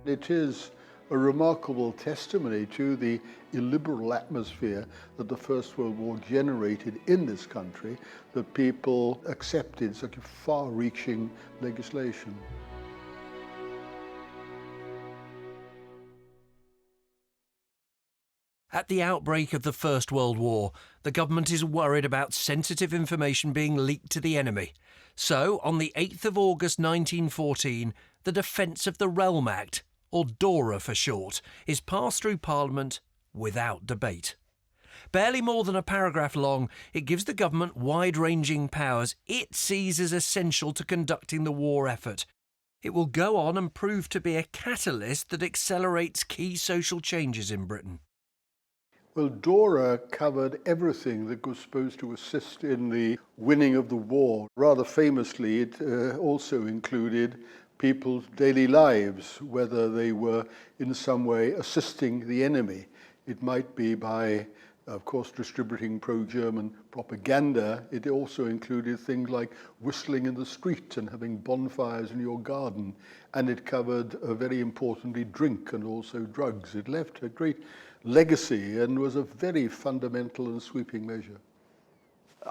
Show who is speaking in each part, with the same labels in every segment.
Speaker 1: It is a remarkable testimony to the illiberal atmosphere that the First World War generated in this country, that people accepted such a far-reaching legislation.
Speaker 2: At the outbreak of the First World War, the government is worried about sensitive information being leaked to the enemy. So, on the 8th of August 1914, the Defence of the Realm Act, or DORA for short, is passed through Parliament without debate. Barely more than a paragraph long, it gives the government wide-ranging powers it sees as essential to conducting the war effort. It will go on and prove to be a catalyst that accelerates key social changes in Britain.
Speaker 1: Well, DORA covered everything that was supposed to assist in the winning of the war. Rather famously, it also included people's daily lives, whether they were in some way assisting the enemy. It might be by, of course, distributing pro-German propaganda. It also included things like whistling in the street and having bonfires in your garden. And it covered, very importantly, drink and also drugs. It left a great legacy and was a very fundamental and sweeping measure.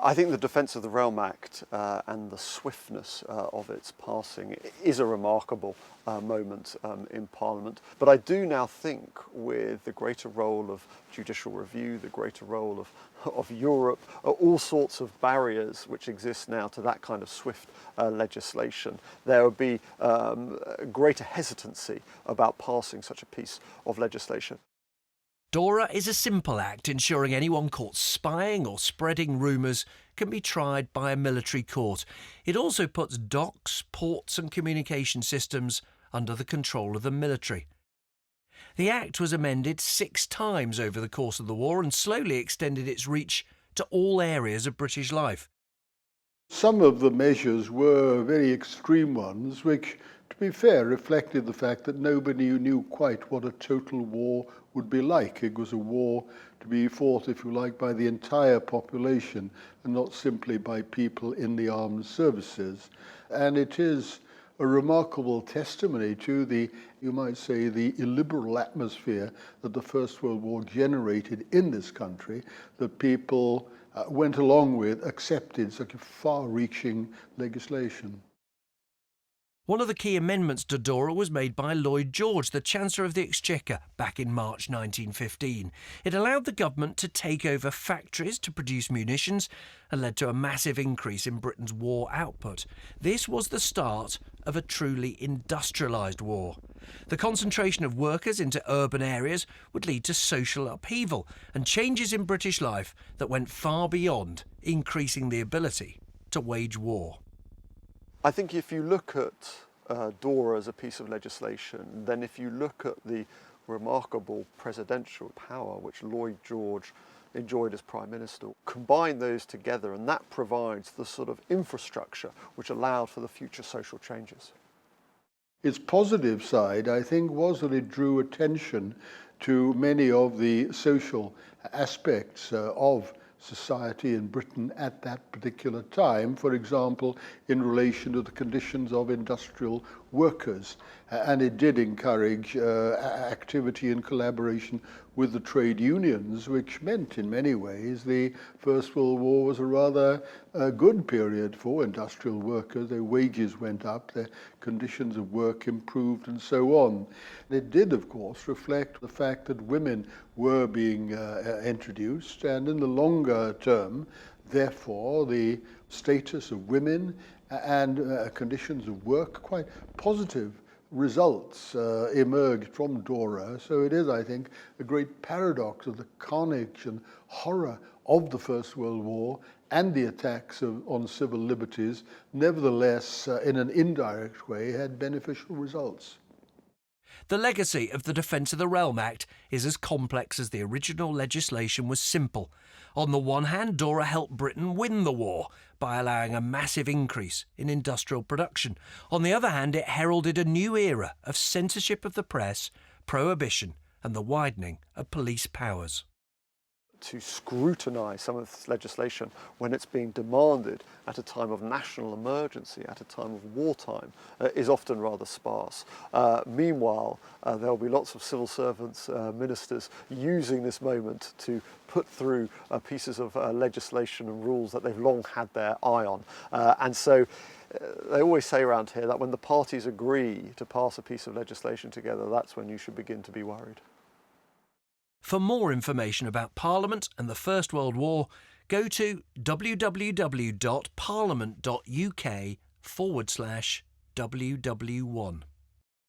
Speaker 3: I think the Defence of the Realm Act and the swiftness of its passing is a remarkable moment in Parliament. But I do now think, with the greater role of judicial review, the greater role of Europe, all sorts of barriers which exist now to that kind of swift legislation, there would be greater hesitancy about passing such a piece of legislation.
Speaker 2: DORA is a simple act ensuring anyone caught spying or spreading rumours can be tried by a military court. It also puts docks, ports and communication systems under the control of the military. The Act was amended 6 times over the course of the war and slowly extended its reach to all areas of British life.
Speaker 1: Some of the measures were very extreme ones, which, to be fair, reflected the fact that nobody knew quite what a total war would be like. It was a war to be fought, if you like, by the entire population and not simply by people in the armed services. And it is a remarkable testimony to the, you might say, the illiberal atmosphere that the First World War generated in this country, that people went along with, accepted such a far-reaching legislation.
Speaker 2: One of the key amendments to DORA was made by Lloyd George, the Chancellor of the Exchequer, back in March 1915. It allowed the government to take over factories to produce munitions and led to a massive increase in Britain's war output. This was the start of a truly industrialised war. The concentration of workers into urban areas would lead to social upheaval and changes in British life that went far beyond increasing the ability to wage war.
Speaker 3: I think if you look at DORA as a piece of legislation, then if you look at the remarkable presidential power which Lloyd George enjoyed as Prime Minister, combine those together and that provides the sort of infrastructure which allowed for the future social changes.
Speaker 1: Its positive side, I think, was that it drew attention to many of the social aspects of society in Britain at that particular time, for example, in relation to the conditions of industrial workers. And it did encourage activity and collaboration with the trade unions, which meant in many ways the First World War was a rather good period for industrial workers. Their wages went up, their conditions of work improved and so on. It did, of course, reflect the fact that women were being introduced, and in the longer term, therefore, the status of women and conditions of work, quite positive results emerged from DORA. So it is, I think, a great paradox of the carnage and horror of the First World War and the attacks on civil liberties, nevertheless, in an indirect way, had beneficial results.
Speaker 2: The legacy of the Defence of the Realm Act is as complex as the original legislation was simple. On the one hand, DORA helped Britain win the war by allowing a massive increase in industrial production. On the other hand, it heralded a new era of censorship of the press, prohibition and the widening of police powers.
Speaker 3: To scrutinise some of this legislation when it's being demanded at a time of national emergency, at a time of wartime, is often rather sparse. Meanwhile, There'll be lots of civil servants, ministers using this moment to put through pieces of legislation and rules that they've long had their eye on. And so they always say around here that when the parties agree to pass a piece of legislation together, that's when you should begin to be worried.
Speaker 2: For more information about Parliament and the First World War, go to www.parliament.uk/WW1.